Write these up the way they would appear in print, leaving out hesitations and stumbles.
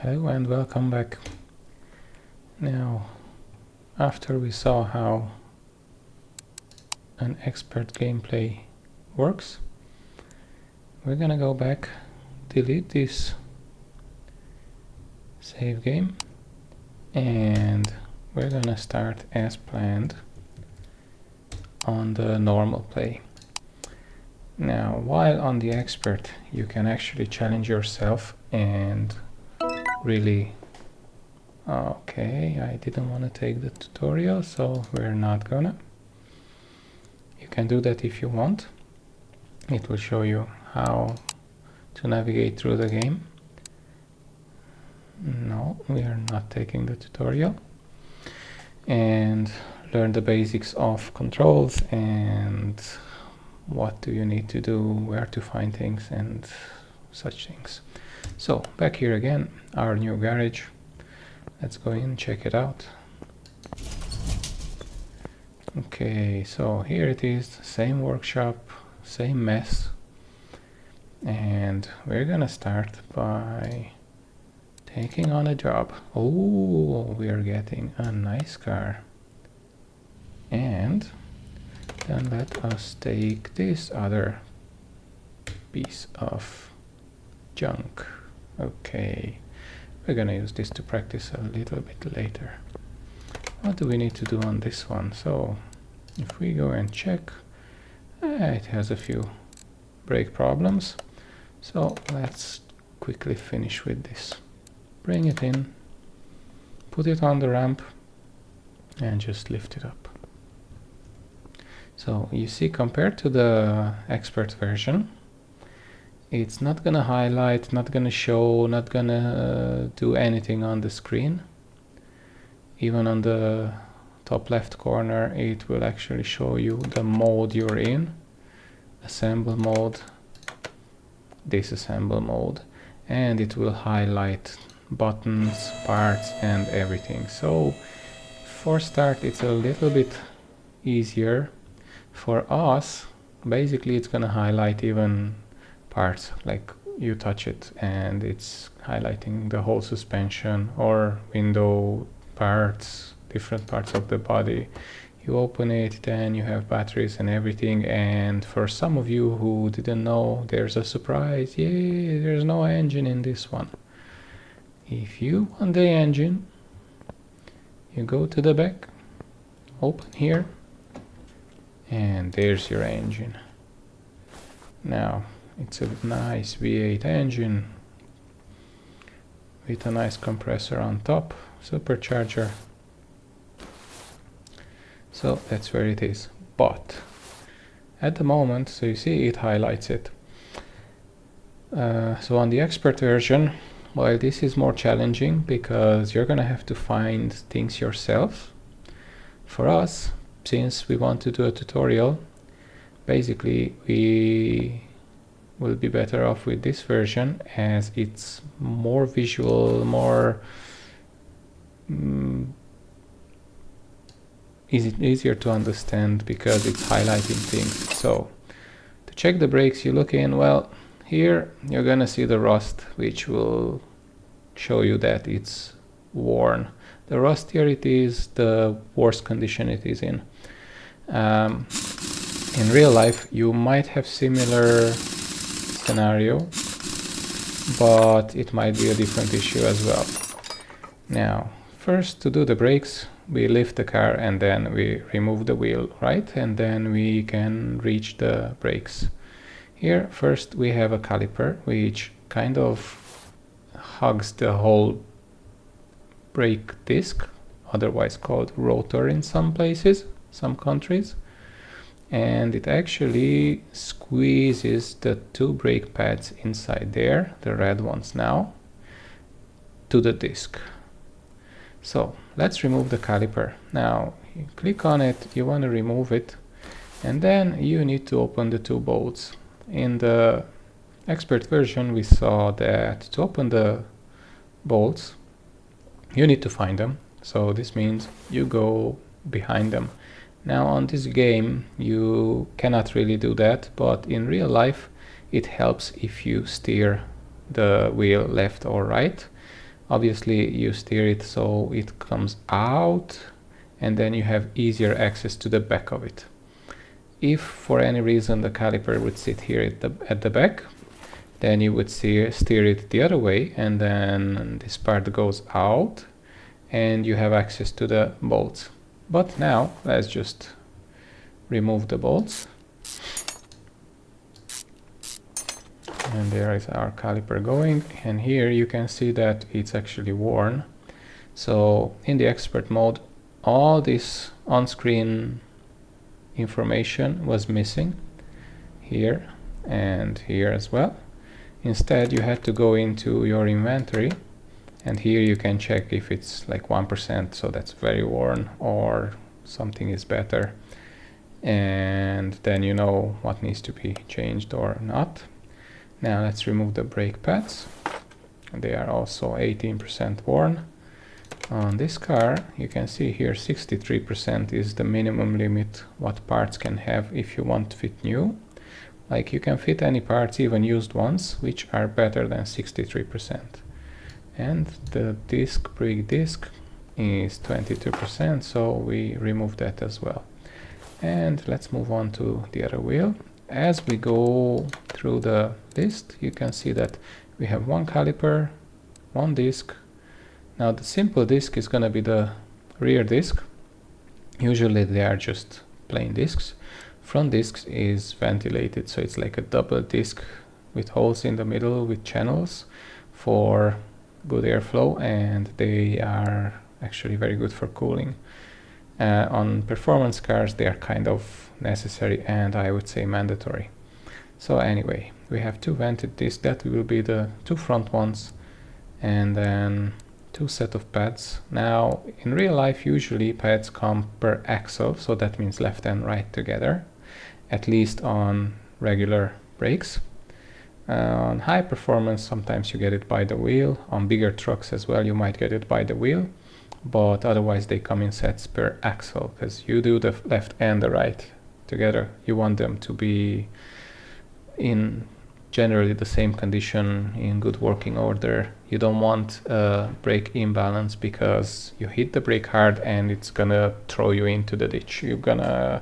Hello and welcome back. Now, after we saw how an expert gameplay works, we're gonna go back, delete this save game, and we're gonna start as planned on the normal play. Now, while on the expert, you can actually challenge yourself and really okay, I didn't want to take the tutorial, so we're not gonna. You can do that if you want. It will show you how to navigate through the game. No, we are not taking the tutorial. And learn the basics of controls and what do you need to do, where to find things and such things. So back here again, our new garage. Let's go in and check it out. Okay, so here it is, same workshop, same mess. And we're gonna start by taking on a job. Oh, we are getting a nice car. And then let us take this other piece of junk. Okay, we're gonna use this to practice a little bit later. What do we need to do on this one? So if we go and check, it has a few brake problems. So let's quickly finish with this. Bring it in, put it on the ramp, and just lift it up. So you see, compared to the expert version, it's not gonna highlight, not gonna show, not gonna do anything on the screen. Even on the top left corner, it will actually show you the mode you're in. Assemble mode, disassemble mode, and it will highlight buttons, parts, and everything. So for start, it's a little bit easier. For us, basically it's gonna highlight even parts, like you touch it and it's highlighting the whole suspension or window parts, different parts of the body. You open it, then you have batteries and everything. And for some of you who didn't know, there's a surprise. Yay, there's no engine in this one. If you want the engine, you go to the back, open here, and there's your engine. Now it's a nice V8 engine with a nice compressor on top, supercharger. So that's where it is. But at the moment, so you see it highlights it. So on the expert version, while this is more challenging because you're gonna have to find things yourself, for us, since we want to do a tutorial, basically we will be better off with this version as it's more visual, more easier to understand because it's highlighting things. So to check the brakes, you look in, well, here you're gonna see the rust, which will show you that it's worn. The rustier it is, the worse condition it is in. In real life, you might have similar scenario, but it might be a different issue as well. Now, first to do the brakes, we lift the car and then we remove the wheel, right? And then we can reach the brakes. Here, first we have a caliper, which kind of hugs the whole brake disc, otherwise called rotor in some places, some countries. And it actually squeezes the two brake pads inside there, the red ones now, to the disc. So let's remove the caliper. Now you click on it, you want to remove it, and then you need to open the two bolts. In the expert version, we saw that to open the bolts, you need to find them. So this means you go behind them. Now on this game, you cannot really do that, but in real life, it helps if you steer the wheel left or right. Obviously you steer it so it comes out, and then you have easier access to the back of it. If for any reason the caliper would sit here at the back, then you would steer it the other way, and then this part goes out and you have access to the bolts. But now let's just remove the bolts. And there is our caliper going, and here you can see that it's actually worn. So in the expert mode, all this on-screen information was missing here and here as well. Instead, you had to go into your inventory, and here you can check if it's like 1%, so that's very worn, or something is better, and then you know what needs to be changed or not. Now let's remove the brake pads. They are also 18% worn. On this car, you can see here 63% is the minimum limit what parts can have if you want to fit new. Like, you can fit any parts, even used ones, which are better than 63%. And the brake disc is 22%, so we remove that as well. And let's move on to the other wheel. As we go through the list, you can see that we have one caliper, one disc. Now the simple disc is going to be the rear disc. Usually they are just plain discs. Front disc is ventilated, so it's like a double disc with holes in the middle with channels for good airflow, and they are actually very good for cooling. On performance cars they are kind of necessary, and I would say mandatory. So anyway, we have two vented discs, that will be the two front ones, and then two set of pads. Now in real life usually pads come per axle, so that means left and right together, at least on regular brakes. On high performance sometimes you get it by the wheel. On bigger trucks as well you might get it by the wheel, but otherwise they come in sets per axle, because you do the left and the right together. You want them to be in generally the same condition, in good working order. You don't want a brake imbalance, because you hit the brake hard and it's gonna throw you into the ditch. You're gonna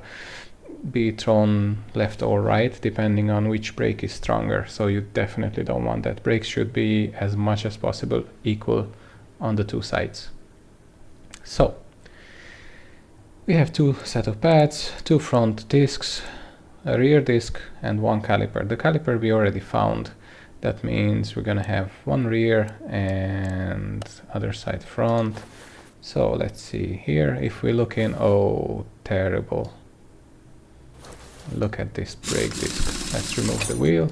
be thrown left or right depending on which brake is stronger, so you definitely don't want that. Brakes should be as much as possible equal on the two sides. So we have two set of pads, two front discs, a rear disc, and one caliper. The caliper we already found. That means we're gonna have one rear and other side front. So let's see here. If we look in, oh, terrible. Look at this brake disc. Let's remove the wheel.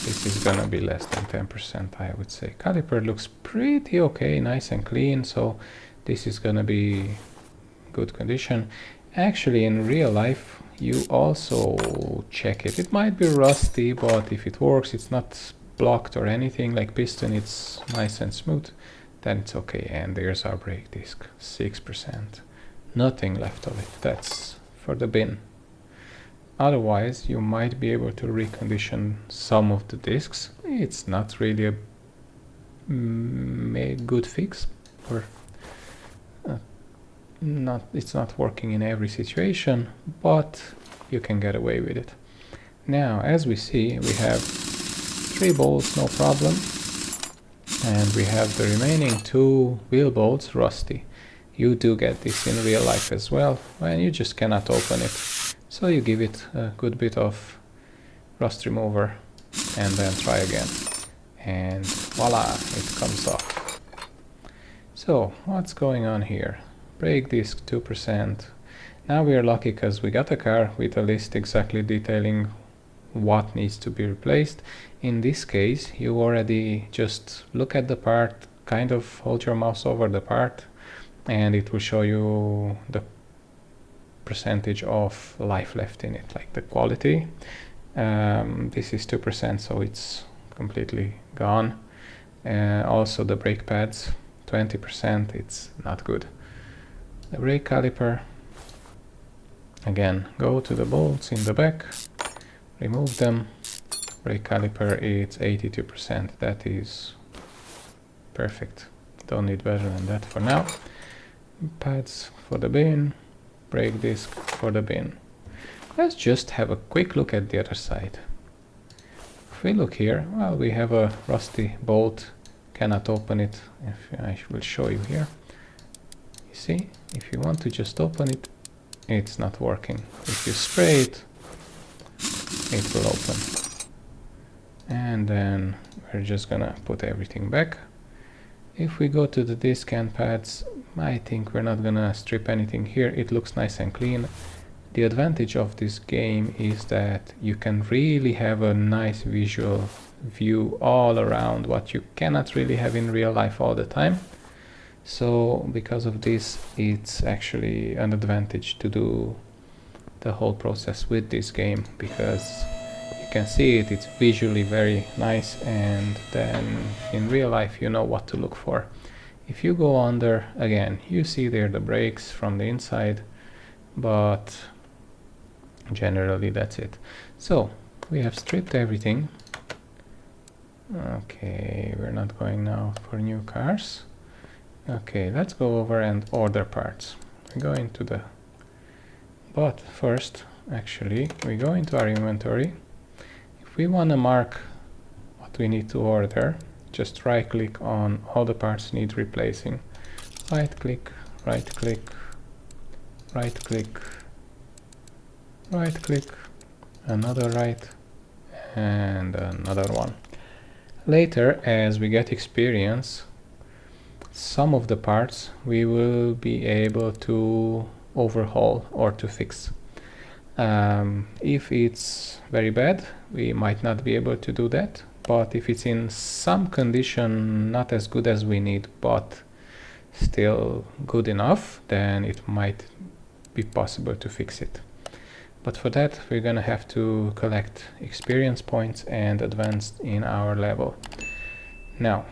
This is gonna be less than 10%, I would say. Caliper looks pretty okay, nice and clean, so this is gonna be good condition. Actually, in real life, you also check it. It might be rusty, but if it works, it's not blocked or anything, like piston, it's nice and smooth, then it's okay. And there's our brake disc, 6%. Nothing left of it, that's for the bin. Otherwise, you might be able to recondition some of the discs. It's not really a good fix, or it's not working in every situation, but you can get away with it. Now, as we see, we have 3 bolts, no problem, and we have the remaining 2 wheel bolts rusty. You do get this in real life as well, and you just cannot open it. So you give it a good bit of rust remover and then try again, and voila, it comes off. So what's going on here? Brake disc 2%. Now we are lucky because we got a car with a list exactly detailing what needs to be replaced. In this case, you already just look at the part, kind of hold your mouse over the part, and it will show you the percentage of life left in it, like the quality. This is 2%, so it's completely gone. Also the brake pads, 20%, it's not good. The brake caliper, again, go to the bolts in the back, remove them. Brake caliper, it's 82%. That is perfect. Don't need better than that for now. Pads for the bin, brake disc for the bin. Let's just have a quick look at the other side. If we look here, well, we have a rusty bolt, cannot open it. If I will show you here. You see, if you want to just open it, it's not working. If you spray it, it will open. And then we're just gonna put everything back. If we go to the disc and pads, I think we're not gonna strip anything here. It looks nice and clean. The advantage of this game is that you can really have a nice visual view all around, what you cannot really have in real life all the time. So because of this, it's actually an advantage to do the whole process with this game, because you can see it, it's visually very nice, and then in real life you know what to look for. If you go under, again, you see there the brakes from the inside, but generally that's it. So we have stripped everything. Okay, we're not going now for new cars. Okay, let's go over and order parts. We go into the, but first actually we go into our inventory. If we want to mark what we need to order, just right click on all the parts need replacing. Right click, right click, right click, right click, another right, and another one. Later, as we get experience, some of the parts we will be able to overhaul or to fix. If it's very bad, we might not be able to do that, but if it's in some condition not as good as we need but still good enough, then it might be possible to fix it. But for that we're gonna have to collect experience points and advance in our level. Now,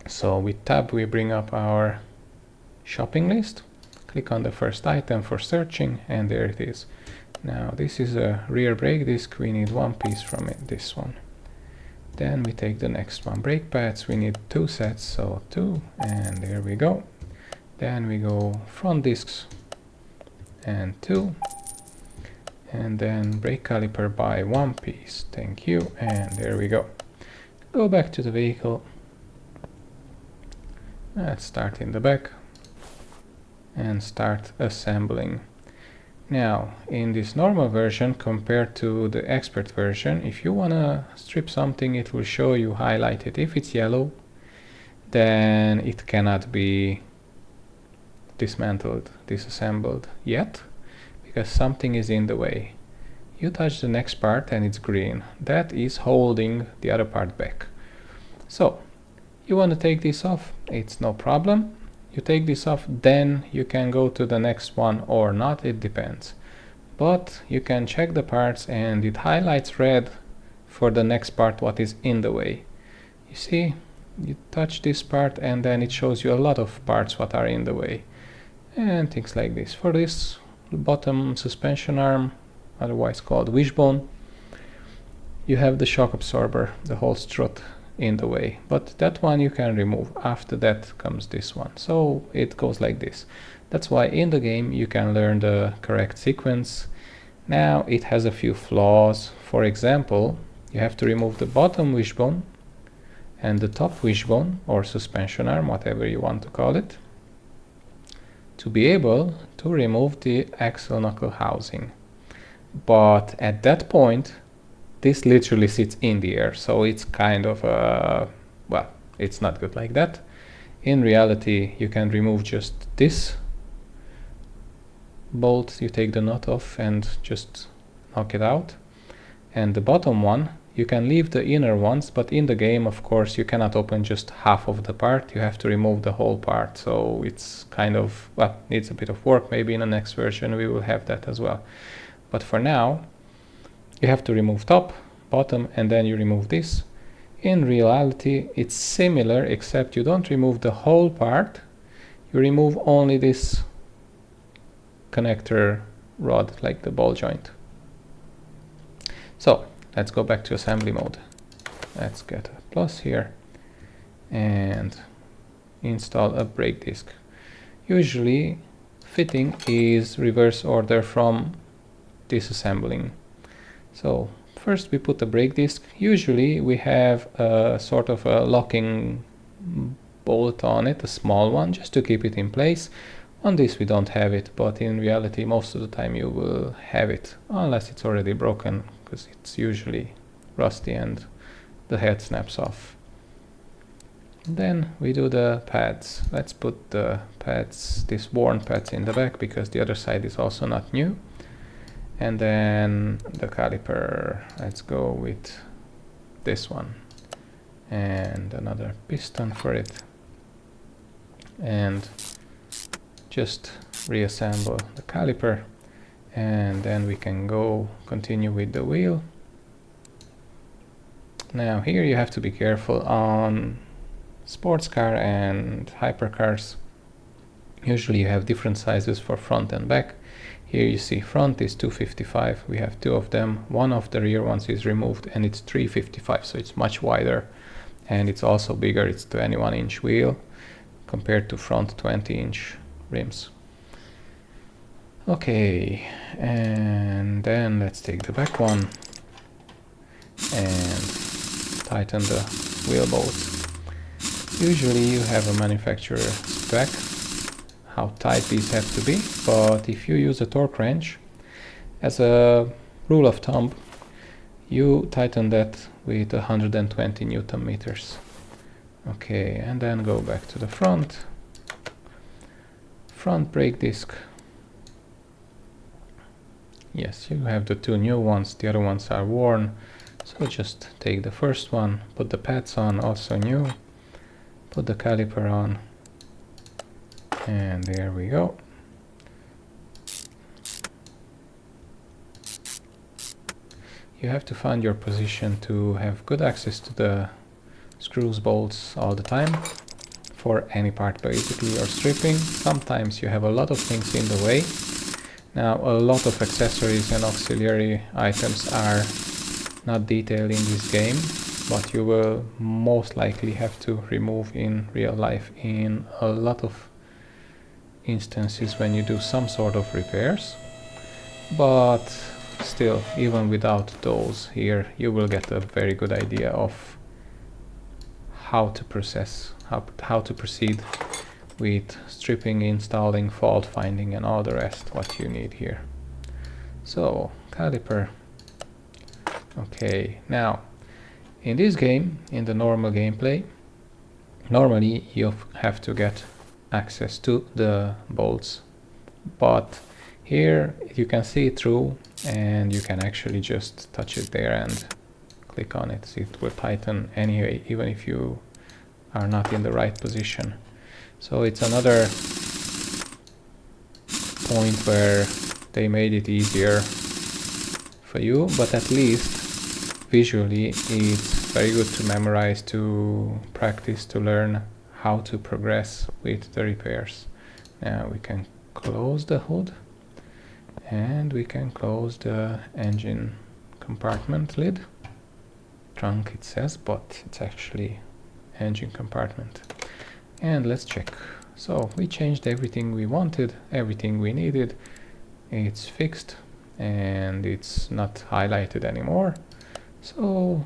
so with tab we bring up our shopping list, click on the first item for searching, and there it is. Now this is a rear brake disc, we need one piece from it, this one. Then we take the next one, brake pads, we need 2 sets, so 2, and there we go. Then we go front discs and 2, and then brake caliper by 1 piece, thank you, and there we go. Go back to the vehicle. Let's start in the back and start assembling. Now, in this normal version compared to the expert version, if you want to strip something, it will show you highlighted. If it's yellow, then it cannot be dismantled, disassembled yet, because something is in the way. You touch the next part and it's green. That is holding the other part back. So, you want to take this off, it's no problem. You take this off, then you can go to the next one or not, it depends. But you can check the parts and it highlights red for the next part what is in the way. You see, you touch this part and then it shows you a lot of parts what are in the way. And things like this. For this bottom suspension arm, otherwise called wishbone, you have the shock absorber, the whole strut in the way, but that one you can remove. After that comes this one, so it goes like this. That's why in the game you can learn the correct sequence. Now it has a few flaws. For example, you have to remove the bottom wishbone and the top wishbone or suspension arm, whatever you want to call it, to be able to remove the axle knuckle housing. But at that point this literally sits in the air, so it's kind of well, it's not good like that. In reality, you can remove just this bolt, you take the nut off and just knock it out. And the bottom one, you can leave the inner ones, but in the game, of course, you cannot open just half of the part, you have to remove the whole part. So it's kind of, well, needs a bit of work. Maybe in the next version we will have that as well. But for now, you have to remove top, bottom, and then you remove this. In reality, it's similar, except you don't remove the whole part. You remove only this connector rod, like the ball joint. So let's go back to assembly mode. Let's get a plus here and install a brake disc. Usually fitting is reverse order from disassembling. So first we put the brake disc. Usually we have a sort of a locking bolt on it, a small one, just to keep it in place. On this we don't have it, but in reality most of the time you will have it, unless it's already broken, because it's usually rusty and the head snaps off. Then we do the pads. Let's put the pads, these worn pads, in the back because the other side is also not new. And then the caliper, let's go with this one and another piston for it, and just reassemble the caliper, and then we can continue with the wheel. Now here you have to be careful on sports car and hypercars. Usually you have different sizes for front and back. Here you see front is 255, we have two of them. One of the rear ones is removed and it's 355, so it's much wider and it's also bigger. It's 21-inch wheel compared to front 20-inch rims. Okay, and then let's take the back one and tighten the wheel bolts. Usually you have a manufacturer spec how tight these have to be, but if you use a torque wrench, as a rule of thumb, you tighten that with 120 Newton meters. Okay, and then go back to the front brake disc. Yes, you have the two new ones, the other ones are worn, so just take the first one, put the pads on, also new, put the caliper on, and there we go. You have to find your position to have good access to the screws, bolts all the time for any part basically or stripping. Sometimes you have a lot of things in the way. Now a lot of accessories and auxiliary items are not detailed in this game, but you will most likely have to remove in real life in a lot of instances when you do some sort of repairs. But still, even without those, here you will get a very good idea of how to proceed with stripping, installing, fault finding and all the rest what you need here. So caliper. Okay, now in this game, in the normal gameplay, normally you have to get access to the bolts, but here you can see it through and you can actually just touch it there and click on it. So it will tighten anyway, even if you are not in the right position. So it's another point where they made it easier for you, but at least visually it's very good to memorize, to practice, to learn how to progress with the repairs. Now we can close the hood and we can close the engine compartment lid. Trunk it says, but it's actually engine compartment. And let's check. So we changed everything we wanted, everything we needed. It's fixed and it's not highlighted anymore. So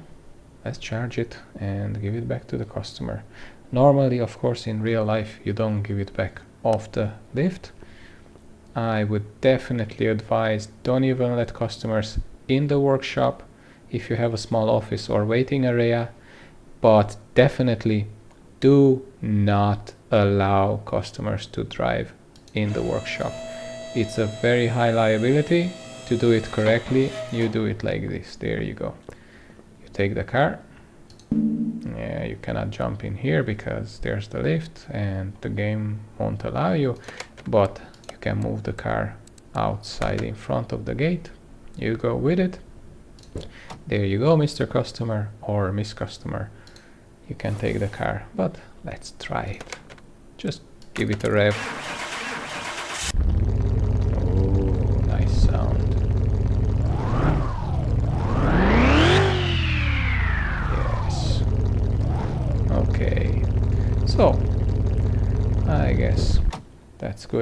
let's charge it and give it back to the customer. Normally, of course, in real life you don't give it back off the lift. I would definitely advise, don't even let customers in the workshop if you have a small office or waiting area, but definitely do not allow customers to drive in the workshop. It's a very high liability. To do it correctly, you do it like this. There you go. You take the car. Yeah, you cannot jump in here because there's the lift and the game won't allow you, but you can move the car outside in front of the gate. You go with it. There you go, Mr. Customer or Miss Customer. You can take the car, but let's try it. Just give it a rev. Oh, nice sound.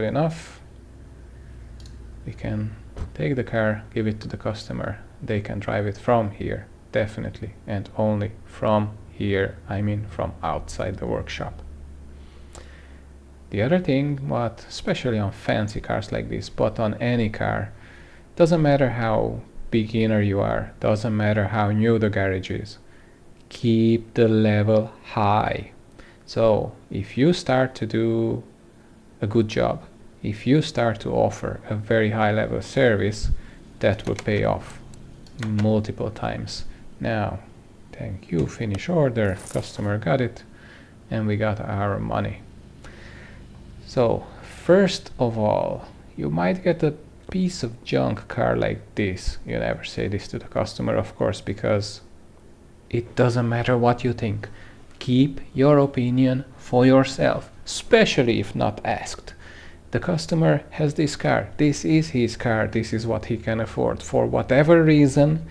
good enough, we can take the car, give it to the customer. They can drive it from here, definitely, and only from here, I mean from outside the workshop. The other thing, what especially on fancy cars like this, but on any car, doesn't matter how beginner you are, doesn't matter how new the garage is, keep the level high. So if you start to do a good job, if you start to offer a very high level service, that will pay off multiple times. Now, thank you, finish order, customer got it, and we got our money. So first of all, you might get a piece of junk car like this. You never say this to the customer, of course, because it doesn't matter what you think. Keep your opinion for yourself, especially if not asked. The customer has this car, this is his car, this is what he can afford. For whatever reason,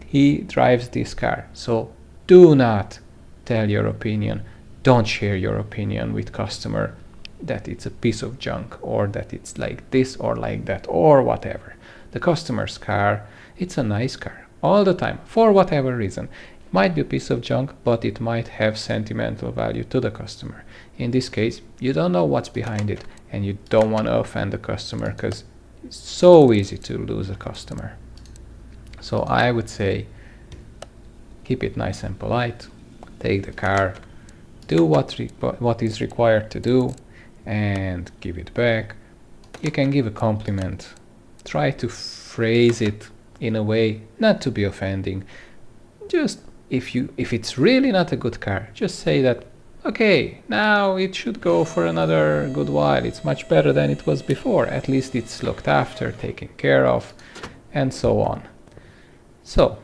he drives this car. So do not tell your opinion. Don't share your opinion with customer that it's a piece of junk, or that it's like this or like that or whatever. The customer's car, it's a nice car all the time, for whatever reason. It might be a piece of junk, but it might have sentimental value to the customer. In this case, you don't know what's behind it, and you don't want to offend the customer, because it's so easy to lose a customer. So I would say keep it nice and polite, take the car, do what is required to do, and give it back. You can give a compliment. Try to phrase it in a way not to be offending. Just if it's really not a good car, just say that, okay, now it should go for another good while. It's much better than it was before. At least it's looked after, taken care of, and so on. So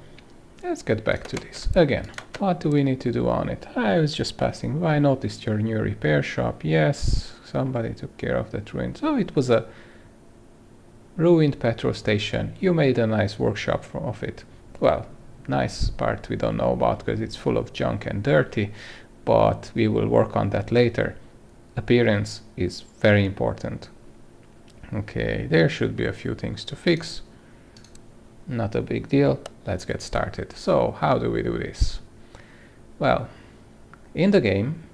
let's get back to this again. What do we need to do on it? I was just passing by. I noticed your new repair shop. Yes, somebody took care of that ruin. So it was a ruined petrol station. You made a nice workshop of it. Well, nice part we don't know about because it's full of junk and dirty, but we will work on that later. Appearance is very important. Okay, there should be a few things to fix. Not a big deal. Let's get started. So how do we do this? Well, in the game,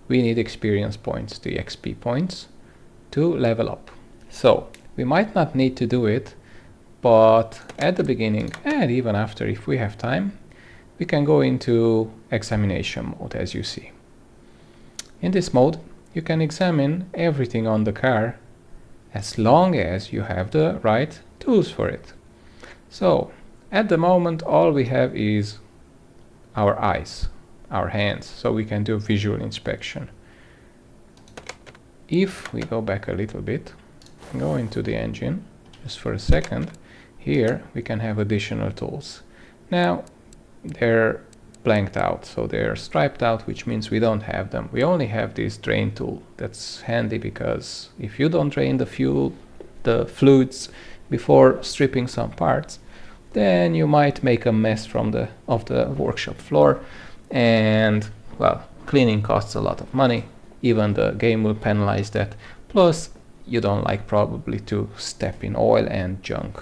we need experience points, the XP points, to level up. So we might not need to do it, but at the beginning and even after, if we have time, we can go into examination mode, as you see. In this mode, you can examine everything on the car as long as you have the right tools for it. So at the moment, all we have is our eyes, our hands, so we can do visual inspection. If we go back a little bit, go into the engine, just for a second, here we can have additional tools. Now they're blanked out, so they're striped out, which means we don't have them. We only have this drain tool. That's handy because if you don't drain the fluids before stripping some parts, then you might make a mess of the workshop floor, and well, cleaning costs a lot of money. Even the game will penalize that. Plus, you don't like probably to step in oil and junk.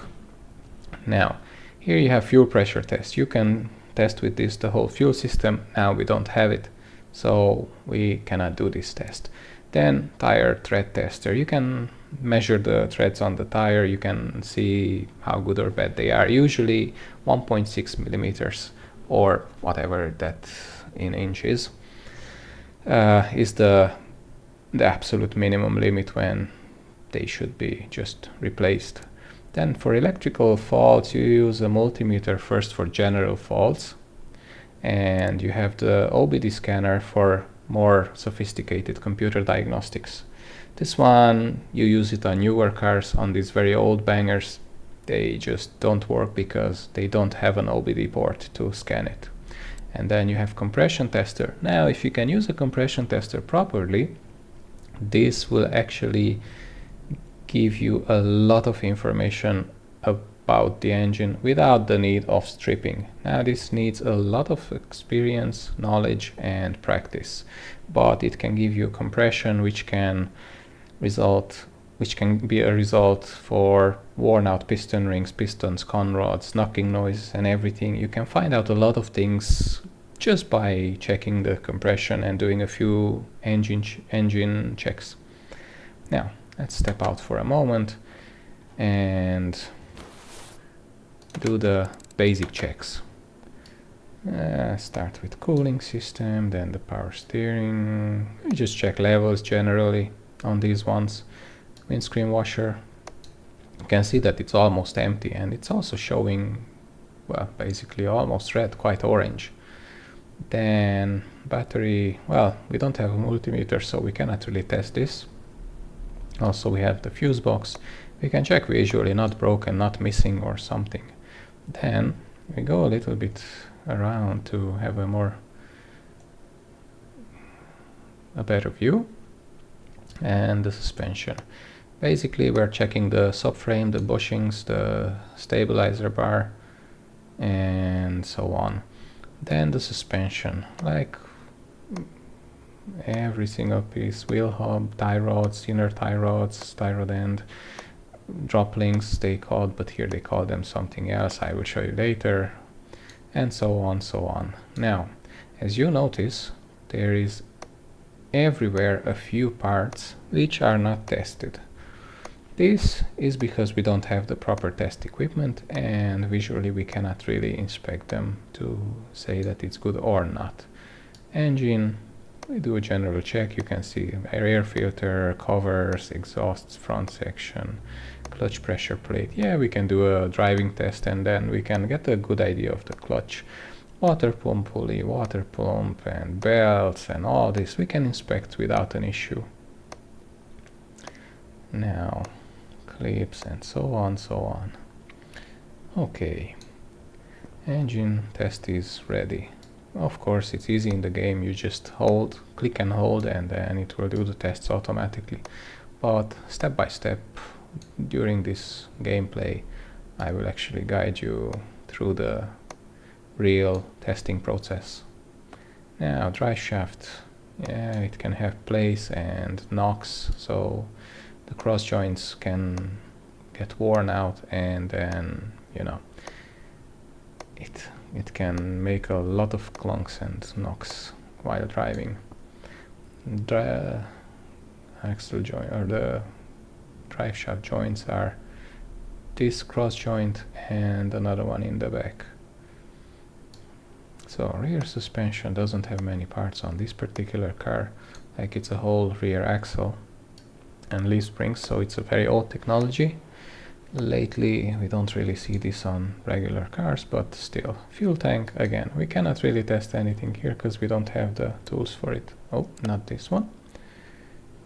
Now, here you have fuel pressure test. You can test with this the whole fuel system. Now we don't have it, so we cannot do this test. Then tire tread tester. You can measure the treads on the tire. You can see how good or bad they are. Usually 1.6 millimeters or whatever that in inches is the absolute minimum limit when they should be just replaced. Then for electrical faults, you use a multimeter first for general faults, and you have the OBD scanner for more sophisticated computer diagnostics. This one, you use it on newer cars. On these very old bangers, they just don't work because they don't have an OBD port to scan it. And then you have compression tester. Now, if you can use a compression tester properly, this will actually give you a lot of information about the engine without the need of stripping. Now, this needs a lot of experience, knowledge, and practice, but it can give you compression which can result which can be a result for worn out piston rings, pistons, conrods, knocking noise and everything. You can find out a lot of things just by checking the compression and doing a few engine checks. Now, let's step out for a moment and do the basic checks. Start with cooling system, then the power steering. We just check levels generally on these ones. Windscreen washer. You can see that it's almost empty, and it's also showing, well, basically almost red, quite orange. Then battery, well, we don't have a multimeter, so we cannot really test this. Also, we have the fuse box. We can check visually, not broken, not missing or something. Then we go a little bit around to have a better view. And the suspension. Basically, we're checking the subframe, the bushings, the stabilizer bar, and so on. Then the suspension, like every single piece, wheel hub, tie rods, inner tie rods, tie rod end, drop links they called, but here they call them something else, I will show you later, and so on, so on. Now, as you notice, there is everywhere a few parts which are not tested. This is because we don't have the proper test equipment, and visually we cannot really inspect them to say that it's good or not. Engine, we do a general check. You can see air filter, covers, exhausts, front section, clutch pressure plate. Yeah, we can do a driving test and then we can get a good idea of the clutch. Water pump pulley, water pump and belts and all this we can inspect without an issue. Now, clips and so on, so on. Okay, engine test is ready. Of course, it's easy in the game. You just hold, click and hold, and then it will do the tests automatically. But step by step, during this gameplay, I will actually guide you through the real testing process. Now, drive shaft, yeah, it can have place and knocks, so the cross joints can get worn out, and then, you know, it can make a lot of clunks and knocks while driving. Axle joint, or the drive shaft joints, are this cross joint and another one in the back. So rear suspension doesn't have many parts on this particular car, like it's a whole rear axle and leaf springs, so it's a very old technology. Lately we don't really see this on regular cars, but still. Fuel tank, again, we cannot really test anything here because we don't have the tools for it. Oh, not this one.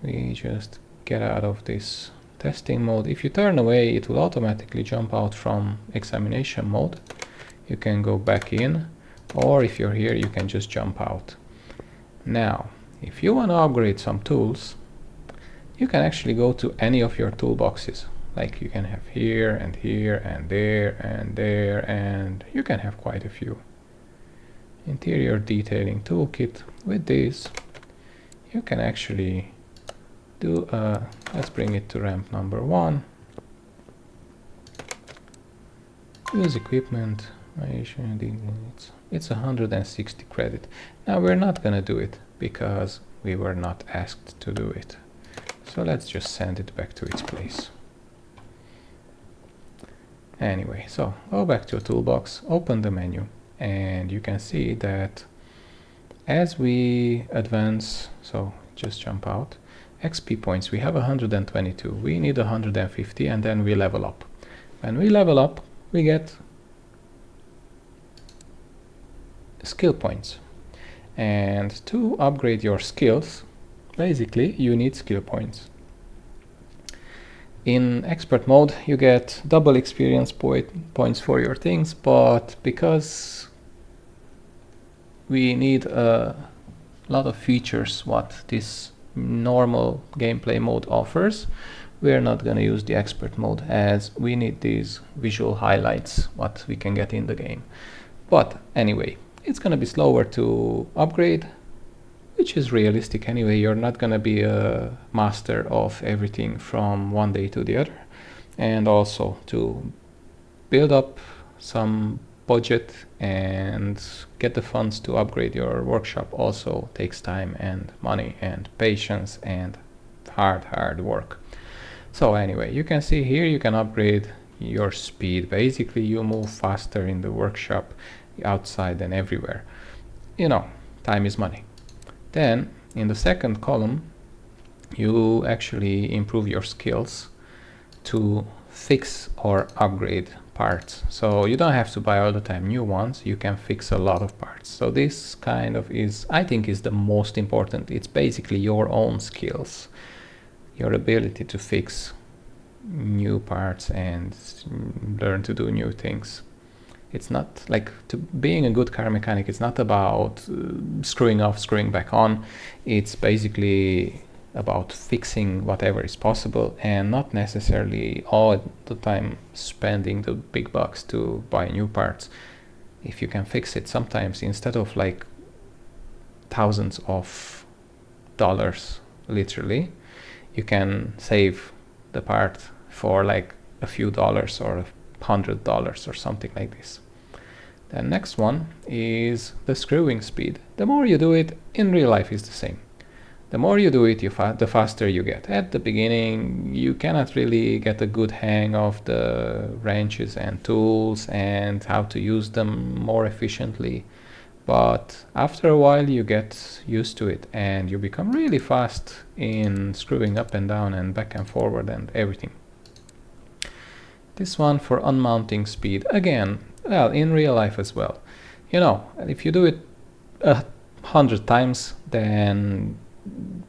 We just get out of this testing mode. If you turn away, it will automatically jump out from examination mode. You can go back in, or if you're here, you can just jump out. Now, if you want to upgrade some tools, you can actually go to any of your toolboxes. Like you can have here and here and there and there, and you can have quite a few. Interior detailing toolkit. With this, you can actually do let's bring it to ramp number 1. Use equipment. It's 160 credit. Now we're not gonna do it because we were not asked to do it. So let's just send it back to its place. Anyway, so go back to your toolbox, open the menu, and you can see that as we advance, so just jump out, XP points, we have 122, we need 150, and then we level up. When we level up, we get skill points. And to upgrade your skills, basically you need skill points. In expert mode, you get double experience points for your things, but because we need a lot of features what this normal gameplay mode offers, we're not going to use the expert mode, as we need these visual highlights what we can get in the game. But anyway, it's going to be slower to upgrade. which is realistic anyway. You're not gonna be a master of everything from one day to the other. And also to build up some budget and get the funds to upgrade your workshop also takes time and money and patience and hard work. So anyway, you can see here you can upgrade your speed. Basically, you move faster in the workshop, outside and everywhere. You know, time is money. Then in the second column, you actually improve your skills to fix or upgrade parts. So you don't have to buy all the time new ones, you can fix a lot of parts. So this kind of is, I think, is the most important. It's basically your own skills, your ability to fix new parts and learn to do new things. It's not like being a good car mechanic, it's not about screwing off, screwing back on. It's basically about fixing whatever is possible and not necessarily all the time spending the big bucks to buy new parts. If you can fix it, sometimes instead of like thousands of dollars, literally, you can save the part for like a few dollars or $100 or something like this. The next one is the screwing speed. The more you do it, in real life is the same. The more you do it, the faster you get. At the beginning, you cannot really get a good hang of the wrenches and tools and how to use them more efficiently. But after a while, you get used to it and you become really fast in screwing up and down and back and forward and everything. This one for unmounting speed. Again, well, in real life as well. You know, if you do it 100 times, then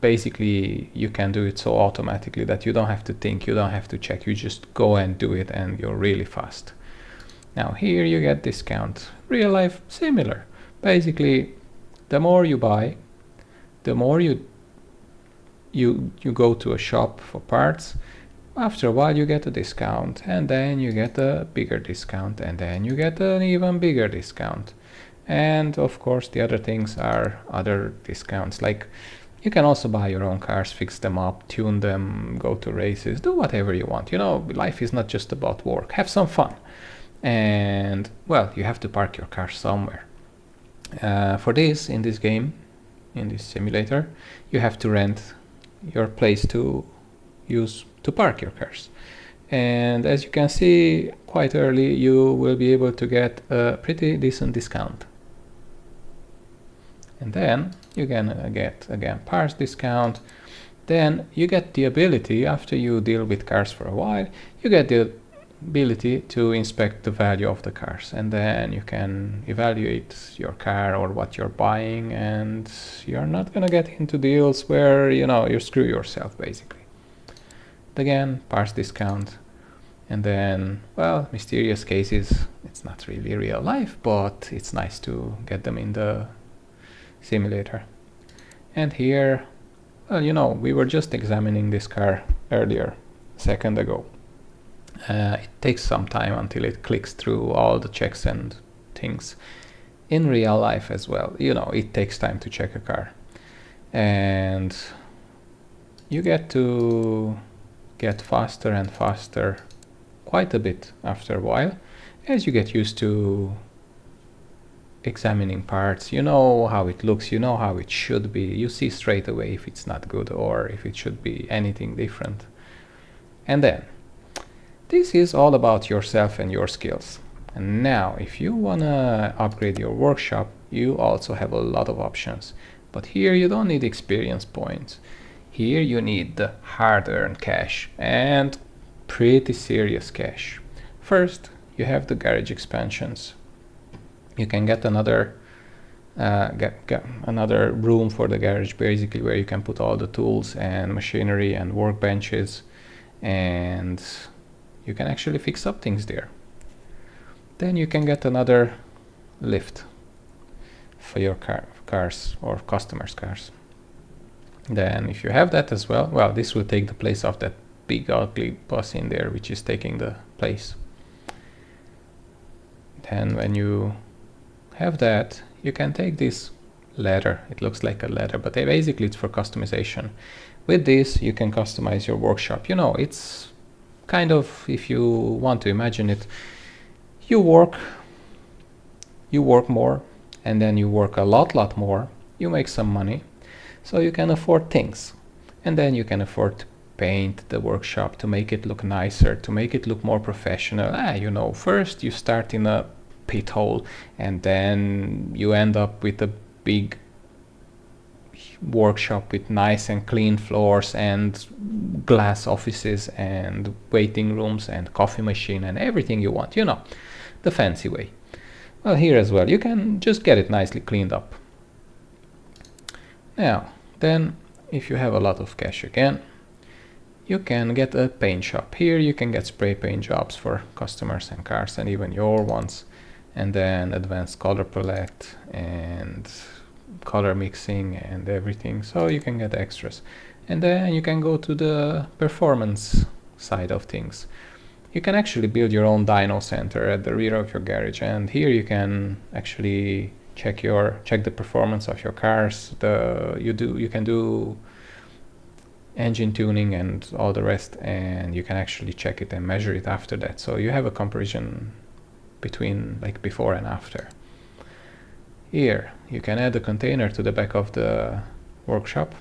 basically you can do it so automatically that you don't have to think, you don't have to check, you just go and do it and you're really fast. Now here you get discount. Real life, similar. Basically, the more you buy, the more you go to a shop for parts. After a while you get a discount, and then you get a bigger discount, and then you get an even bigger discount. And of course the other things are other discounts, like you can also buy your own cars, fix them up, tune them, go to races, do whatever you want. You know, life is not just about work. Have some fun. And, well, you have to park your car somewhere. For this, in this game, in this simulator, you have to rent your place to use to park your cars. And as you can see, quite early, you will be able to get a pretty decent discount. And then you can get again parts discount. Then you get the ability, after you deal with cars for a while, you get the ability to inspect the value of the cars, and then you can evaluate your car or what you're buying, and you're not gonna get into deals where, you know, you screw yourself basically. Again, parts discount. And then, well, mysterious cases. It's not really real life, but it's nice to get them in the simulator. And here, well, you know, we were just examining this car earlier, a second ago. It takes some time until it clicks through all the checks and things. In real life as well, you know, it takes time to check a car. And you get to get faster and faster quite a bit after a while, as you get used to examining parts. You know how it looks, you know how it should be, you see straight away if it's not good or if it should be anything different. And then this is all about yourself and your skills. And now if you wanna upgrade your workshop, you also have a lot of options. But here you don't need experience points. Here you need the hard-earned cash, and pretty serious cash. First, you have the garage expansions. You can get another another room for the garage, basically, where you can put all the tools and machinery and workbenches, and you can actually fix up things there. Then you can get another lift for your cars or customers' cars. Then if you have that as well, well, this will take the place of that big ugly bus in there, which is taking the place. Then when you have that, you can take this leather. It looks like a leather, but basically it's for customization. With this, you can customize your workshop. You know, it's kind of, if you want to imagine it, you work more, and then you work a lot more. You make some money, so you can afford things, and then you can afford to paint the workshop to make it look nicer, to make it look more professional. You know, first you start in a pit hole, and then you end up with a big workshop with nice and clean floors and glass offices and waiting rooms and coffee machine and everything you want, you know, the fancy way. Well, here as well, you can just get it nicely cleaned up. Now, then, if you have a lot of cash again, you can get a paint shop. Here you can get spray paint jobs for customers and cars and even your ones, and then advanced color palette and color mixing and everything, so you can get extras. And then you can go to the performance side of things. You can actually build your own dyno center at the rear of your garage, and here you can actually check the performance of your cars. You can do engine tuning and all the rest, and you can actually check it and measure it after that, so you have a comparison between like before and after. Here you can add a container to the back of the workshop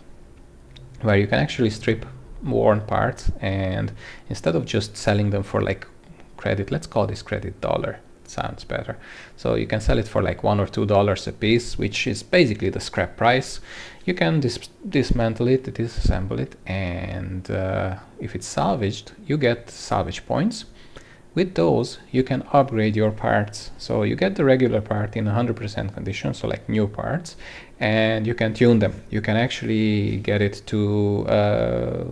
where you can actually strip worn parts, and instead of just selling them for like credit, let's call this credit dollar, it sounds better. So you can sell it for like $1 or $2 a piece, which is basically the scrap price. You can dismantle it, disassemble it, and if it's salvaged, you get salvage points. With those, you can upgrade your parts. So you get the regular part in 100% condition, so like new parts, and you can tune them. You can actually get it to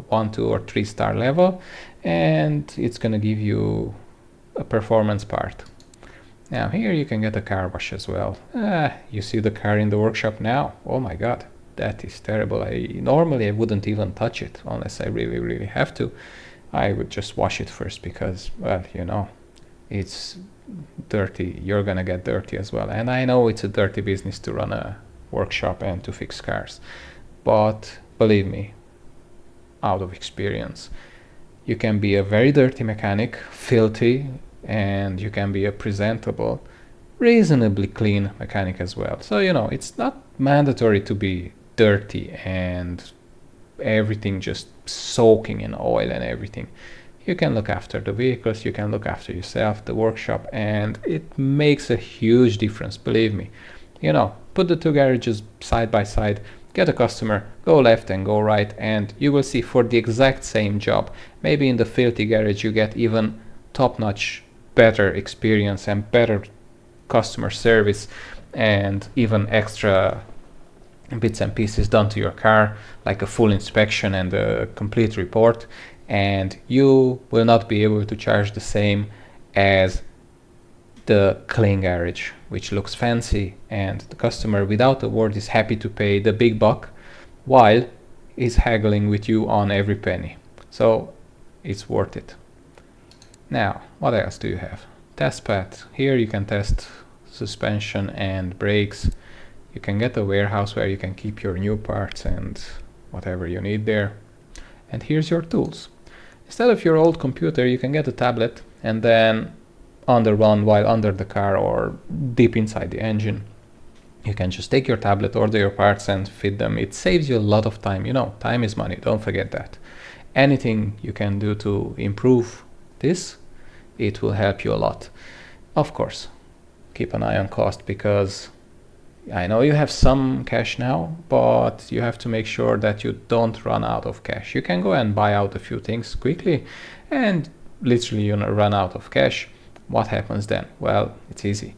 1, 2, or 3 star level, and it's gonna give you a performance part. Now here you can get a car wash as well. You see the car in the workshop now. Oh my god, that is terrible. Normally I wouldn't even touch it unless I really have to. I would just wash it first because, well, you know, it's dirty. You're gonna get dirty as well. And I know it's a dirty business to run a workshop and to fix cars, but believe me, out of experience, you can be a very dirty mechanic, filthy, and you can be a presentable, reasonably clean mechanic as well. So, you know, it's not mandatory to be dirty and everything just soaking in oil and everything. You can look after the vehicles, you can look after yourself, the workshop, and it makes a huge difference, believe me. You know, put the two garages side by side, get a customer, go left and go right, and you will see for the exact same job, maybe in the filthy garage you get even top-notch, better experience and better customer service and even extra bits and pieces done to your car, like a full inspection and a complete report, and you will not be able to charge the same as the clean garage, which looks fancy, and the customer without a word is happy to pay the big buck while is haggling with you on every penny. So it's worth it. Now, what else do you have? Test pad. Here you can test suspension and brakes. You can get a warehouse where you can keep your new parts and whatever you need there. And here's your tools. Instead of your old computer, you can get a tablet and then on the run while under the car or deep inside the engine, you can just take your tablet, order your parts and fit them. It saves you a lot of time. You know, time is money, don't forget that. Anything you can do to improve this, it will help you a lot. Of course, keep an eye on cost, because I know you have some cash now, but you have to make sure that you don't run out of cash. You can go and buy out a few things quickly and literally you run out of cash. What happens then? Well, it's easy.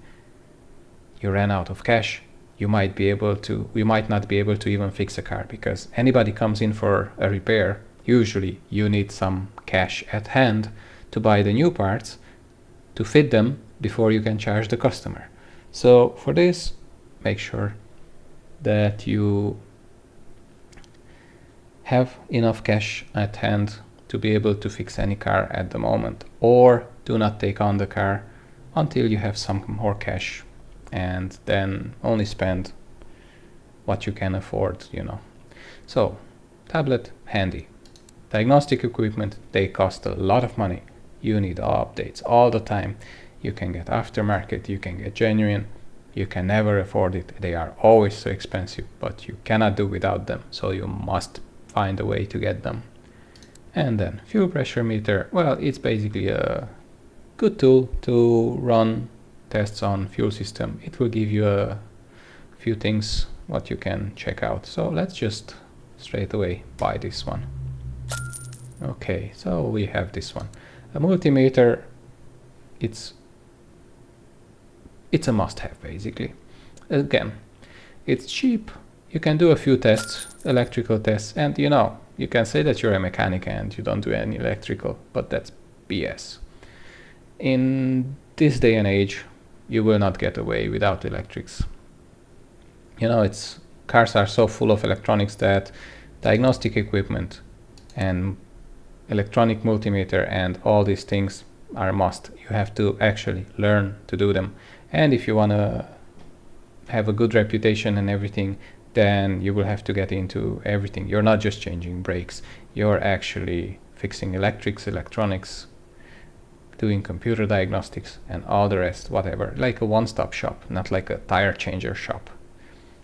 You ran out of cash. You might not be able to even fix a car, because anybody comes in for a repair, usually you need some cash at hand to buy the new parts, to fit them before you can charge the customer. So for this, make sure that you have enough cash at hand to be able to fix any car at the moment, or do not take on the car until you have some more cash, and then only spend what you can afford, you know. So tablet, handy. Diagnostic equipment, they cost a lot of money. You need updates all the time. You can get aftermarket, you can get genuine, you can never afford it. They are always so expensive, but you cannot do without them, so you must find a way to get them. And then fuel pressure meter, well, it's basically a good tool to run tests on fuel system. It will give you a few things what you can check out. So let's just straight away buy this one. Okay, so we have this one. A multimeter, it's a must-have basically. Again, it's cheap. You can do a few tests, electrical tests, and you know, you can say that you're a mechanic and you don't do any electrical, but that's BS. In this day and age, you will not get away without electrics. You know, cars are so full of electronics that diagnostic equipment and electronic multimeter and all these things are a must. You have to actually learn to do them. And if you want to have a good reputation and everything, then you will have to get into everything. You're not just changing brakes, you're actually fixing electrics, electronics, doing computer diagnostics and all the rest, whatever. Like a one-stop shop, not like a tire changer shop.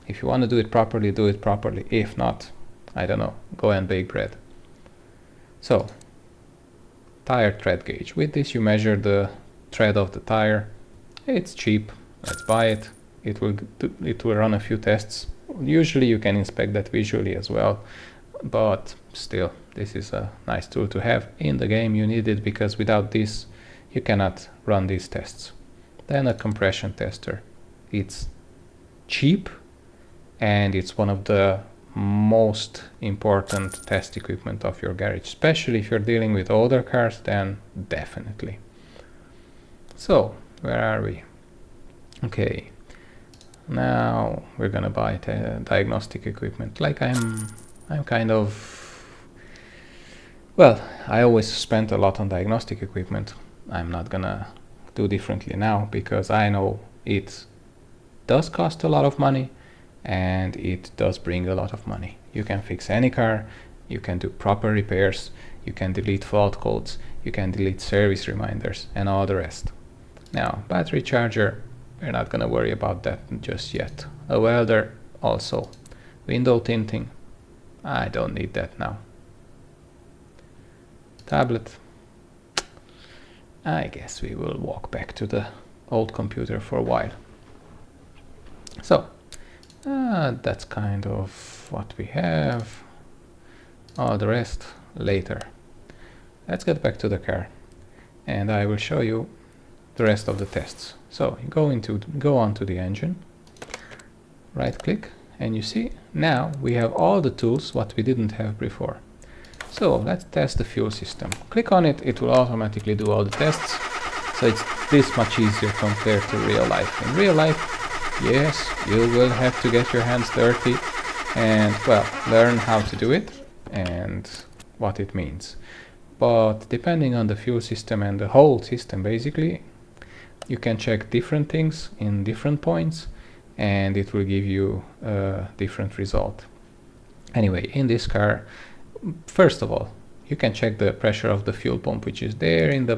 If you want to do it properly, do it properly. If not, I don't know, go and bake bread. So, tire tread gauge. With this you measure the tread of the tire. It's cheap, let's buy it. It will run a few tests. Usually you can inspect that visually as well, but still, this is a nice tool to have. In the game you need it because without this you cannot run these tests. Then a compression tester. It's cheap and it's one of the most important test equipment of your garage, especially if you're dealing with older cars, then definitely. So where are we? Okay, now we're gonna buy diagnostic equipment. Like I'm kind of, well, I always spent a lot on diagnostic equipment. I'm not gonna do differently now because I know it does cost a lot of money and it does bring a lot of money. You can fix any car, you can do proper repairs, you can delete fault codes, you can delete service reminders and all the rest. Now, battery charger, we're not gonna worry about that just yet. A welder also. Window tinting, I don't need that now. Tablet, I guess we will walk back to the old computer for a while. So, that's kind of what we have. All the rest later. Let's get back to the car and I will show you the rest of the tests. So you go on to the engine, right click, and you see now we have all the tools what we didn't have before. So let's test the fuel system. Click on it, it will automatically do all the tests. So it's this much easier compared to real life. In real life, yes, you will have to get your hands dirty and, well, learn how to do it and what it means. But depending on the fuel system and the whole system, basically, you can check different things in different points and it will give you a different result. Anyway, in this car, first of all, you can check the pressure of the fuel pump, which is there in the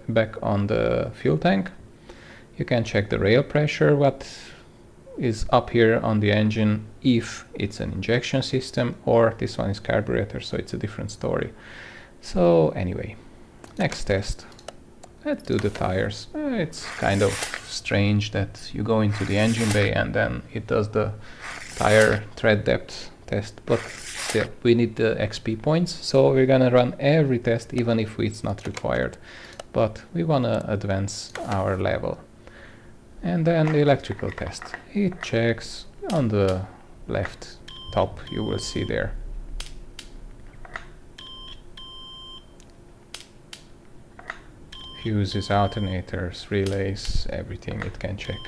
back on the fuel tank. You can check the rail pressure, what is up here on the engine, if it's an injection system, or this one is carburetor, so it's a different story. So anyway, next test. Let's do the tires. It's kind of strange that you go into the engine bay and then it does the tire tread depth test, but still, we need the XP points, so we're gonna run every test even if it's not required, but we wanna advance our level. And then the electrical test. It checks on the left top, you will see there. Fuses, alternators, relays, everything it can check.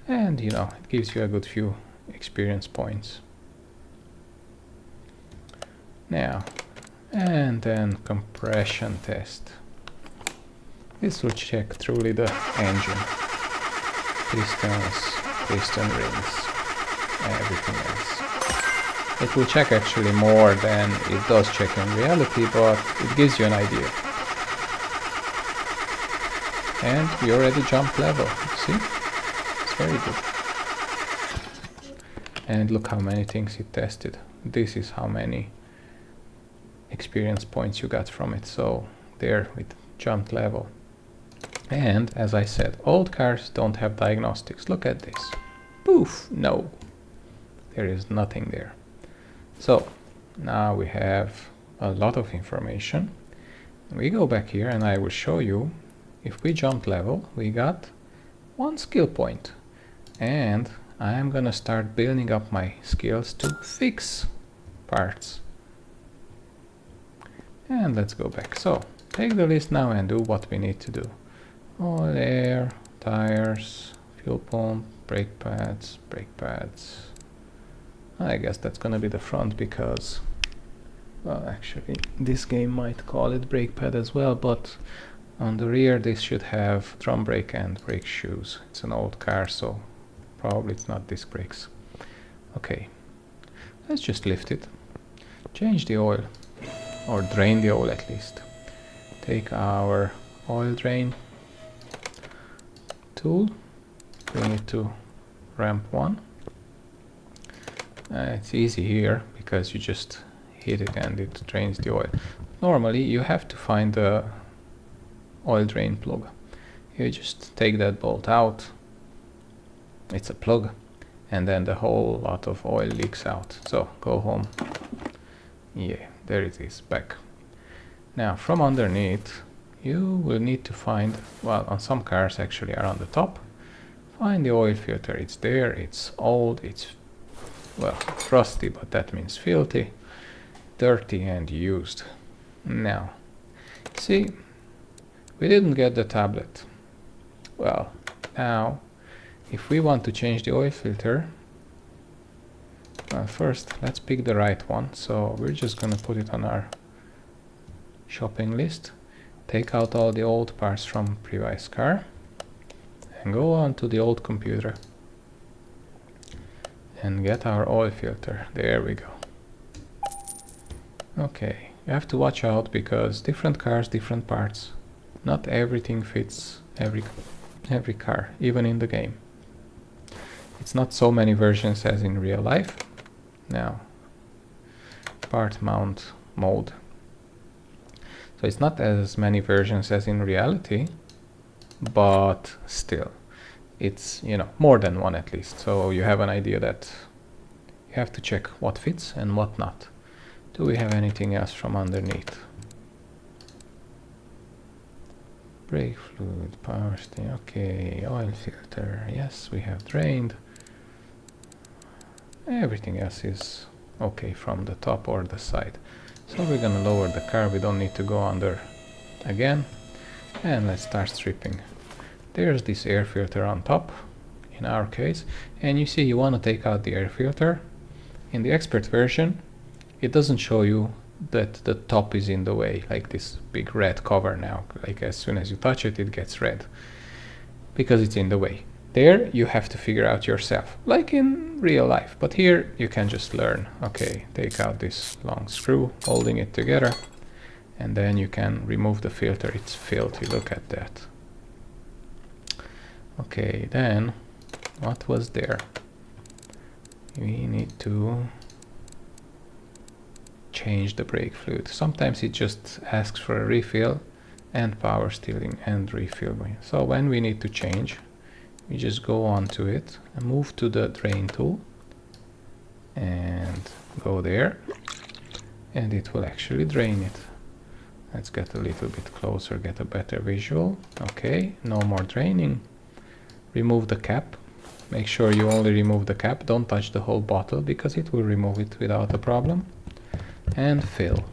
And you know, it gives you a good few experience points. Now, and then compression test. This will check truly the engine. Pistons, piston rings. everything else. It will check actually more than it does check in reality, but it gives you an idea. And we already jumped level, see? It's very good. And look how many things it tested. This is how many experience points you got from it. So there, with jumped level. And as I said, old cars don't have diagnostics. Look at this. Poof, no. There is nothing there. So now we have a lot of information. We go back here and I will show you, if we jump level, we got 1 skill point. And I'm gonna start building up my skills to fix parts. And let's go back. So take the list now and do what we need to do. Oil, air, tires, fuel pump, brake pads, brake pads. I guess that's gonna be the front because, well, actually this game might call it brake pad as well, but on the rear this should have drum brake and brake shoes. It's an old car, so probably it's not disc brakes. Okay, let's just lift it, change the oil, or drain the oil at least. Take our oil drain tool, bring it to ramp 1. It's easy here because you just hit it and it drains the oil. Normally you have to find the oil drain plug. You just take that bolt out, it's a plug, and then the whole lot of oil leaks out. So go home. Yeah, there it is, back. Now from underneath you will need to find, well, on some cars actually are on the top, find the oil filter. It's there, it's old, it's, well, it's rusty, but that means filthy, dirty and used. Now, see, we didn't get the tablet. Well, now, if we want to change the oil filter, first let's pick the right one. So we're just gonna put it on our shopping list, take out all the old parts from previous car, and go on to the old computer and get our oil filter. There we go. Okay, you have to watch out because different cars, different parts. Not everything fits every car, even in the game. It's not so many versions as in real life. Now, part mount mode. So it's not as many versions as in reality, but still, it's, you know, more than one at least. So you have an idea that you have to check what fits and what not. Do we have anything else from underneath? Brake fluid, power steering, okay, oil filter, yes, we have drained. Everything else is okay from the top or the side. So we're gonna lower the car, we don't need to go under again. And let's start stripping. There's this air filter on top, in our case, and you see you want to take out the air filter. In the expert version, it doesn't show you that the top is in the way, like this big red cover now. Like as soon as you touch it, it gets red, because it's in the way. There you have to figure out yourself, like in real life, but here you can just learn. Okay, take out this long screw holding it together, and then you can remove the filter. It's filthy, look at that. Okay, then what was there? We need to change the brake fluid. Sometimes it just asks for a refill and power steering and refill. So when we need to change, we just go on to it and move to the drain tool and go there, and it will actually drain it. Let's get a little bit closer, get a better visual. Okay, no more draining. Remove the cap. Make sure you only remove the cap, don't touch the whole bottle because it will remove it without a problem. And fill.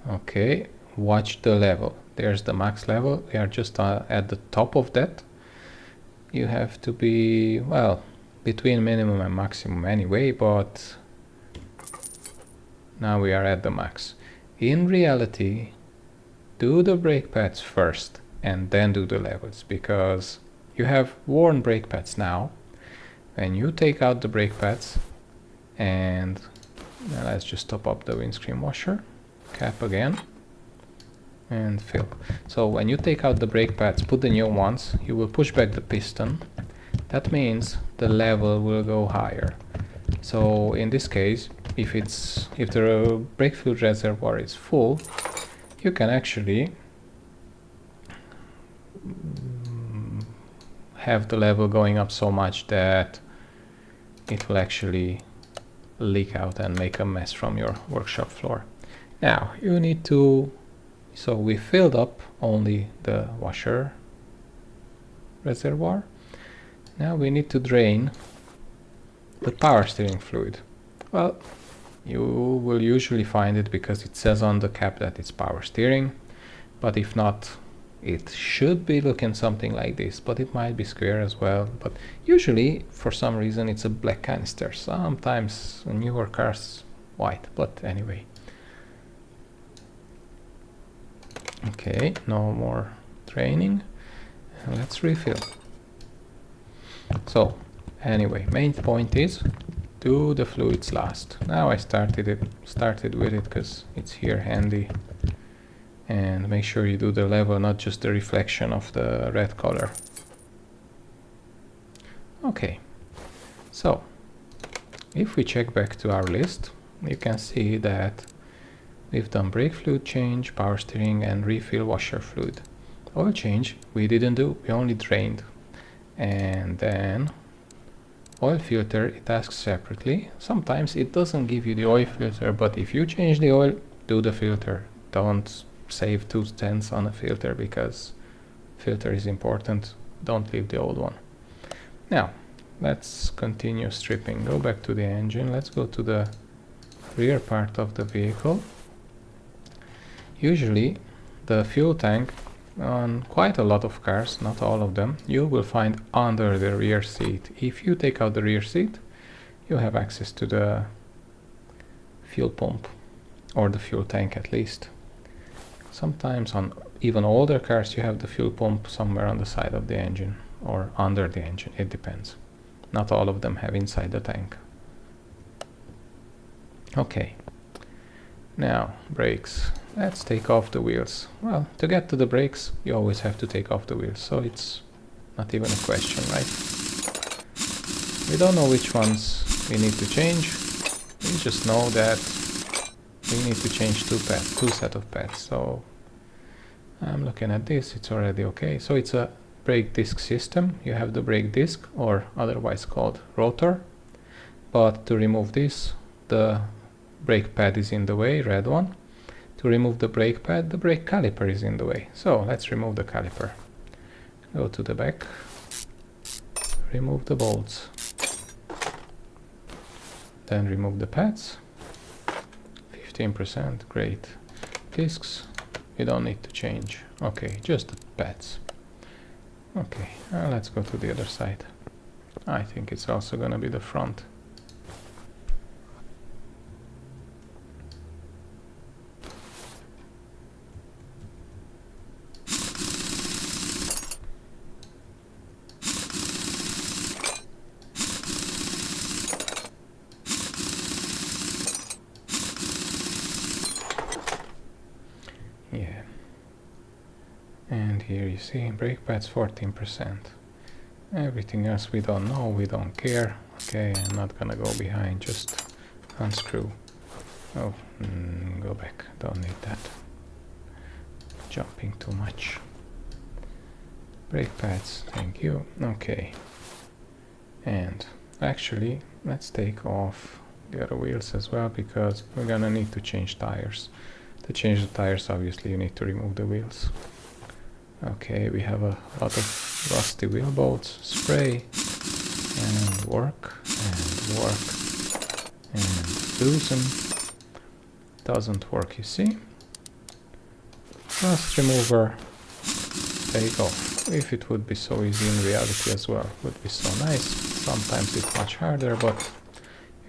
Okay, watch the level. There's the max level. We are just at the top of that. You have to be, well, between minimum and maximum anyway, but now we are at the max. In reality, do the brake pads first and then do the levels, because you have worn brake pads now. When you take out the brake pads, and let's just top up the windscreen washer, cap again, and fill. So when you take out the brake pads, put the new ones, you will push back the piston. That means the level will go higher. So in this case, if the brake fluid reservoir is full, you can actually have the level going up so much that it will actually leak out and make a mess from your workshop floor. Now you need to, so we filled up only the washer reservoir. Now we need to drain the power steering fluid. Well, you will usually find it because it says on the cap that it's power steering, but if not, it should be looking something like this, but it might be square as well. But usually, for some reason, it's a black canister. Sometimes newer cars white, but anyway. Okay, no more draining. Let's refill. So anyway, main point is do the fluids last. Now I started with it because it's here handy. And make sure you do the level, not just the reflection of the red color. Okay, so if we check back to our list, you can see that we've done brake fluid change, power steering, and refill washer fluid. Oil change we didn't do, we only drained. And then oil filter, it asks separately. Sometimes it doesn't give you the oil filter, but if you change the oil, do the filter. Don't save 2 cents on a filter, because filter is important. Don't leave the old one. Now let's continue stripping. Go back to the engine. Let's go to the rear part of the vehicle. Usually the fuel tank on quite a lot of cars, not all of them, you will find under the rear seat. If you take out the rear seat, you have access to the fuel pump, or the fuel tank at least. Sometimes on even older cars you have the fuel pump somewhere on the side of the engine or under the engine, it depends. Not all of them have inside the tank. Okay, now brakes. Let's take off the wheels. Well, to get to the brakes you always have to take off the wheels, so it's not even a question, right? We don't know which ones we need to change. We just know that we need to change two set of pads. So I'm looking at this, it's already okay. So it's a brake disc system. You have the brake disc, or otherwise called rotor. But to remove this, the brake pad is in the way, red one. To remove the brake pad, the brake caliper is in the way. So let's remove the caliper. Go to the back, remove the bolts, then remove the pads. 15%, great. Discs, you don't need to change. Okay, just the pads. Okay, let's go to the other side. I think it's also gonna be the front. Yeah, and here you see brake pads 14%. Everything else we don't know, we don't care. Okay, I'm not gonna go behind, just unscrew. Oh, go back, don't need that. Jumping too much. Brake pads, thank you. Okay, and actually let's take off the other wheels as well, because we're gonna need to change tires. To change the tires, obviously you need to remove the wheels. Okay, we have a lot of rusty wheel bolts. Spray and work and loosen. Doesn't work, you see. Rust remover, take off. If it would be so easy in reality as well, would be so nice. Sometimes it's much harder, but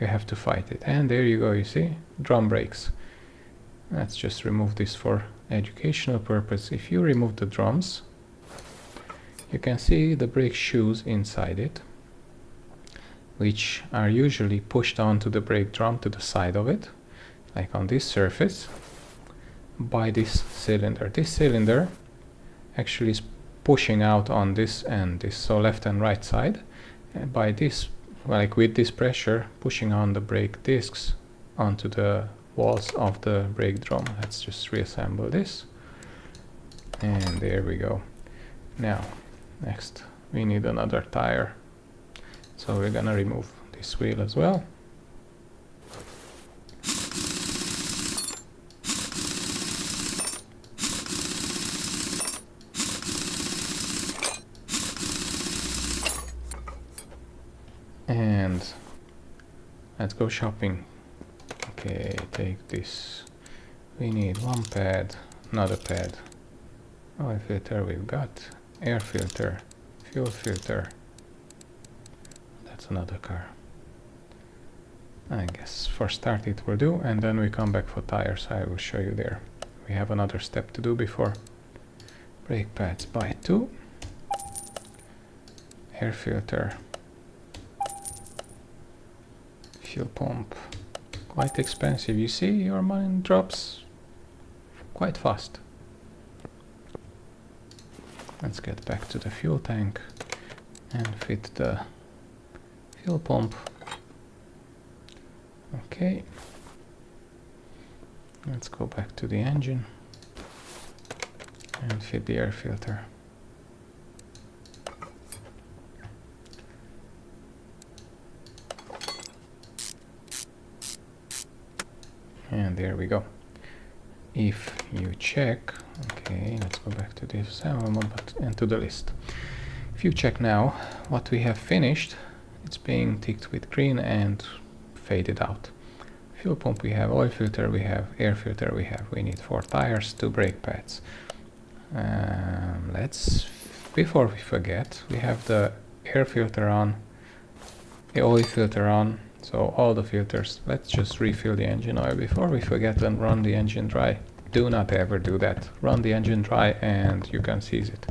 you have to fight it. And there you go, you see, drum brakes. Let's just remove this for educational purpose, if you remove the drums, you can see the brake shoes inside it, which are usually pushed onto the brake drum to the side of it, like on this surface, by this cylinder. This cylinder actually is pushing out on this and this, so left and right side, and by this, like with this pressure, pushing on the brake discs onto the walls of the brake drum. Let's just reassemble this, and there we go. Now next we need another tire, so we're gonna remove this wheel as well. And let's go shopping. Okay, take this. We need one pad, another pad, oil filter we've got, air filter, fuel filter. That's another car. I guess for start it will do, and then we come back for tires. I will show you there. We have another step to do before. Brake pads by 2, air filter, fuel pump. Quite expensive. You see, your money drops quite fast. Let's get back to the fuel tank and fit the fuel pump. Okay. Let's go back to the engine and fit the air filter. And there we go. If you check, okay, let's go back to this and to the list. If you check now what we have finished, it's being ticked with green and faded out. Fuel pump we have, oil filter we have, air filter we have. We need 4 tires, 2 brake pads. Before we forget, we have the air filter on, the oil filter on, so all the filters. Let's just refill the engine oil before we forget and run the engine dry. Do not ever do that. Run the engine dry and you can seize it.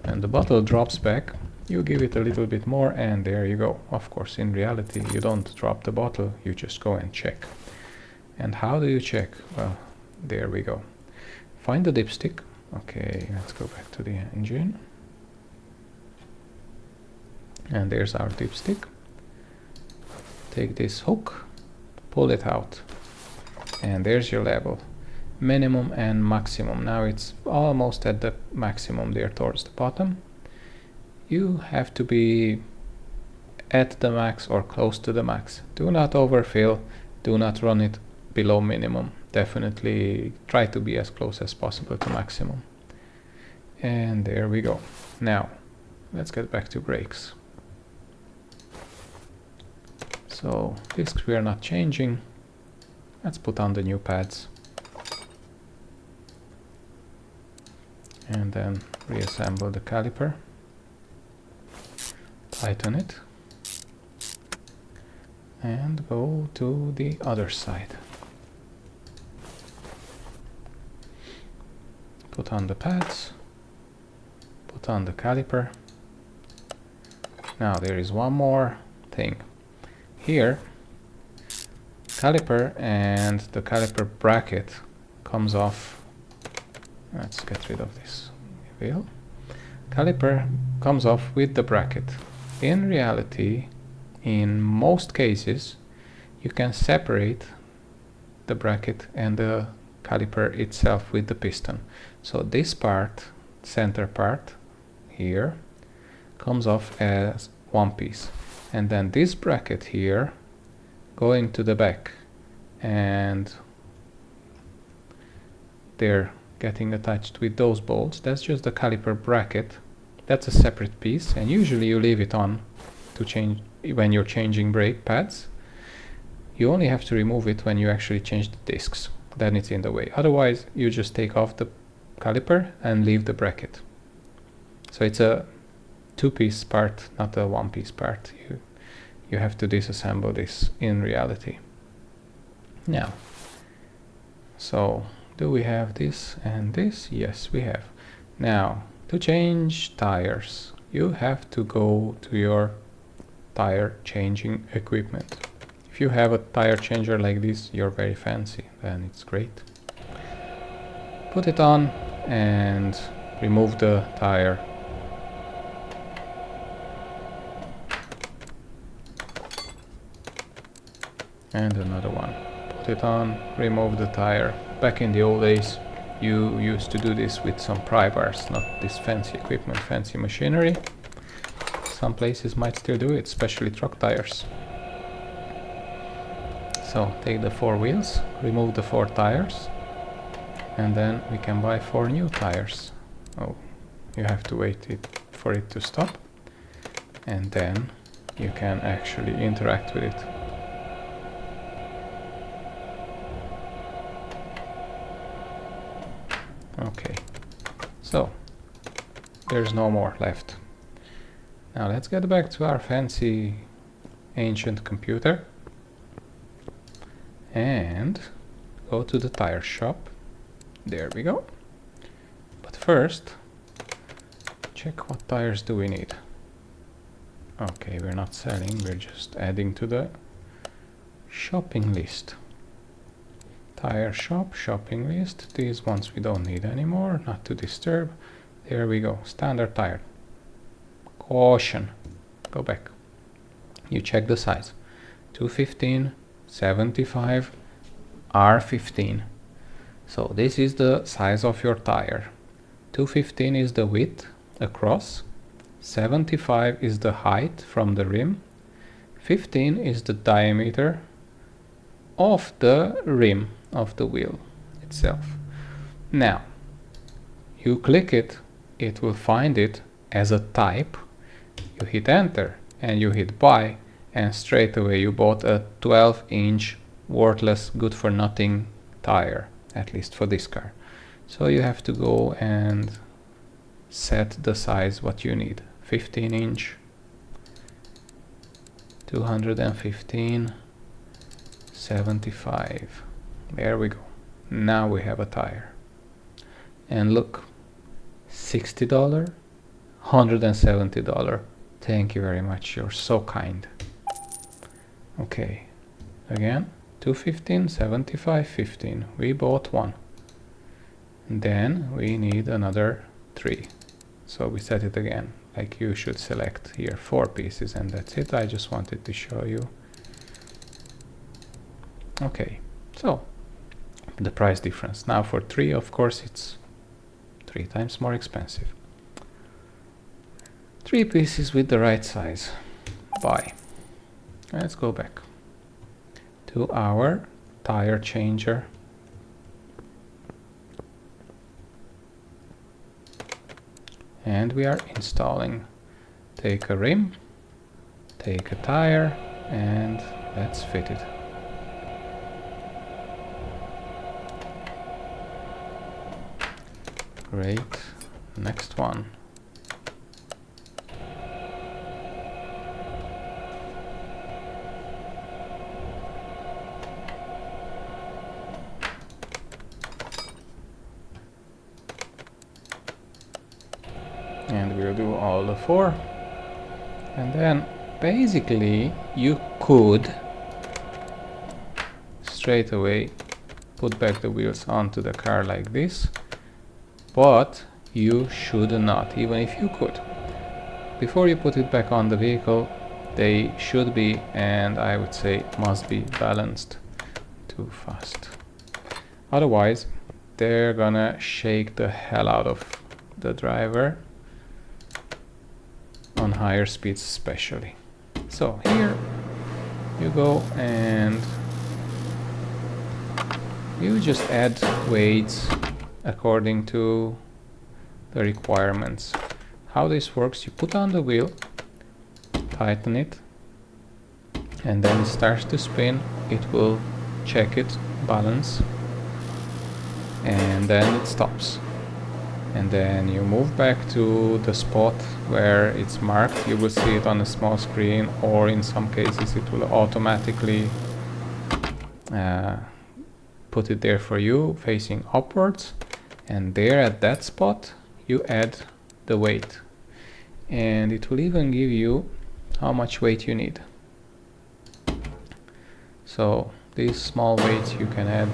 When the bottle drops back, you give it a little bit more and there you go. Of course, in reality, you don't drop the bottle, you just go and check. And how do you check? Well, there we go. Find the dipstick. Okay, let's go back to the engine. And there's our dipstick. Take this hook, pull it out, and there's your level. Minimum and maximum. Now it's almost at the maximum there towards the bottom. You have to be at the max or close to the max. Do not overfill, do not run it below minimum. Definitely try to be as close as possible to maximum. And there we go. Now let's get back to brakes. So discs we are not changing. Let's put on the new pads. And then reassemble the caliper. Tighten it. And go to the other side. Put on the pads. Put on the caliper. Now there is one more thing. Here, caliper and the caliper bracket comes off. Let's get rid of this. We will. Caliper comes off with the bracket. In reality, in most cases, you can separate the bracket and the caliper itself with the piston. So this part, center part here, comes off as one piece. And then this bracket here going to the back and they're getting attached with those bolts. That's just the caliper bracket. That's a separate piece, and usually you leave it on to change when you're changing brake pads. You only have to remove it when you actually change the discs. Then it's in the way. Otherwise, you just take off the caliper and leave the bracket. So it's a 2-piece part, not a 1-piece part. You have to disassemble this in reality. Now, so Do we have this and this? Yes, we have. Now, to change tires, you have to go to your tire changing equipment. If you have a tire changer like this, you're very fancy, then it's great. Put it on and remove the tire. And another one. Put it on, remove the tire. Back in the old days, you used to do this with some pry bars, not this fancy equipment, fancy machinery. Some places might still do it, especially truck tires. So take the 4 wheels, remove the 4 tires, and then we can buy 4 new tires. Oh, you have to wait for it to stop, and then you can actually interact with it. Okay, so there's no more left. Now let's get back to our fancy ancient computer and go to the tire shop. There we go. But first, check what tires do we need. Okay, we're not selling, we're just adding to the shopping list. Tire shop, shopping list. These ones we don't need anymore, not to disturb. There we go, standard tire. Caution, go back. You check the size. 215, 75, R15. So this is the size of your tire. 215 is the width across, 75 is the height from the rim, 15 is the diameter of the rim of the wheel itself. Now, you click it, it will find it as a type. You hit enter and you hit buy, and straight away you bought a 12-inch worthless, good for nothing tire, at least for this car. So you have to go and set the size what you need. 15-inch, 215, 75. There we go. Now we have a tire. And look, $60, $170. Thank you very much, you're so kind. Okay, again, 215, 75, 15. We bought one. Then we need another 3. So we set it again. Like you should select here 4 pieces, and that's it. I just wanted to show you. Okay, so the price difference. Now for 3, of course, it's 3 times more expensive. 3 pieces with the right size. Buy. Let's go back to our tire changer. And we are installing. Take a rim, take a tire, and let's fit it. Great. Next one. And we'll do all the 4, and then basically you could straight away put back the wheels onto the car like this, but you should not, even if you could. Before you put it back on the vehicle, they should be, and I would say must be, balanced. Too fast. Otherwise they're gonna shake the hell out of the driver on higher speeds especially. So here you go and you just add weights according to the requirements. How this works, you put on the wheel, tighten it, and then it starts to spin. It will check it, balance, and then it stops. And then you move back to the spot where it's marked. You will see it on a small screen, or in some cases it will automatically put it there for you facing upwards, and there at that spot you add the weight, and it will even give you how much weight you need. So these small weights you can add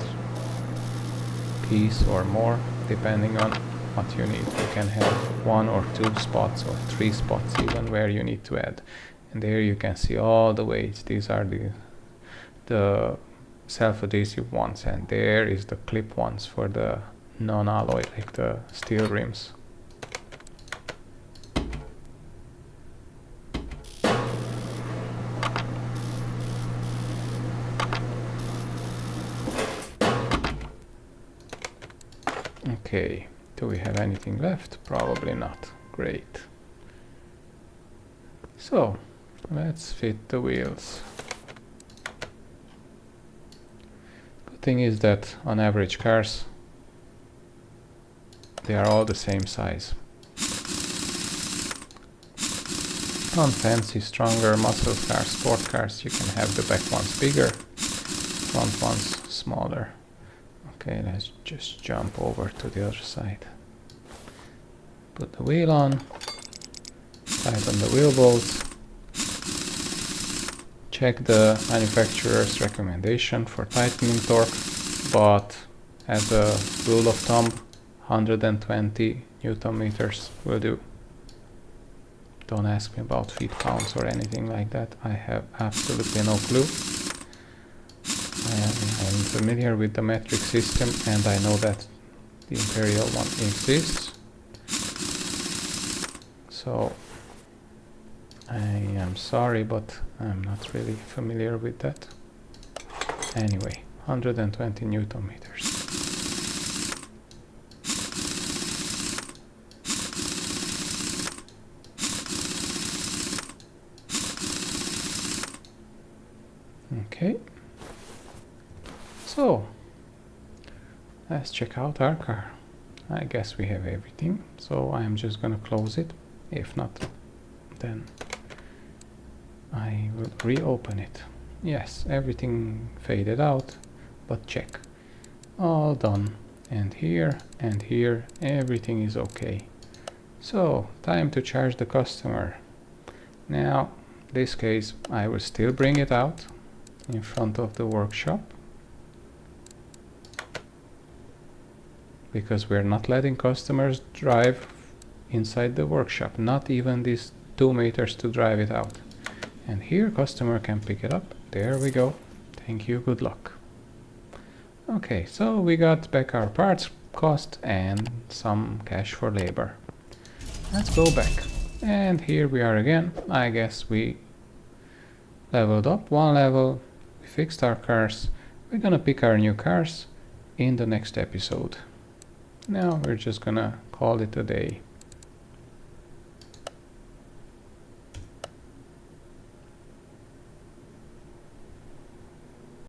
piece or more depending on what you need. You can have 1 or 2 spots or 3 spots even where you need to add, and there you can see all the weights. These are the self-adhesive ones, and there is the clip ones for the non-alloy, like the steel rims. Okay, do we have anything left? Probably not. Great. So let's fit the wheels. Good thing is that on average cars, they are all the same size. On fancy, stronger muscle cars, sport cars, you can have the back ones bigger, front ones smaller. Okay, let's just jump over to the other side. Put the wheel on, tighten the wheel bolts, check the manufacturer's recommendation for tightening torque, but as a rule of thumb, 120 Newton meters will do. Don't ask me about feet pounds or anything like that. I have absolutely no clue. I'm familiar with the metric system, and I know that the imperial one exists. So I am sorry, but I'm not really familiar with that. Anyway, 120 Newton meters. Okay. So let's check out our car. I guess we have everything, so I'm just gonna close it. If not, then I will reopen it. Yes, everything faded out, but check. All done. And here, everything is okay. So, time to charge the customer. Now, this case, I will still bring it out in front of the workshop, because we're not letting customers drive inside the workshop, not even these 2 meters to drive it out. And here customer can pick it up. There we go. Thank you, good luck. Okay, so we got back our parts cost and some cash for labor. Let's go back. And here we are again. I guess we leveled up 1 level. We fixed our cars. We're gonna pick our new cars in the next episode. Now we're just gonna call it a day.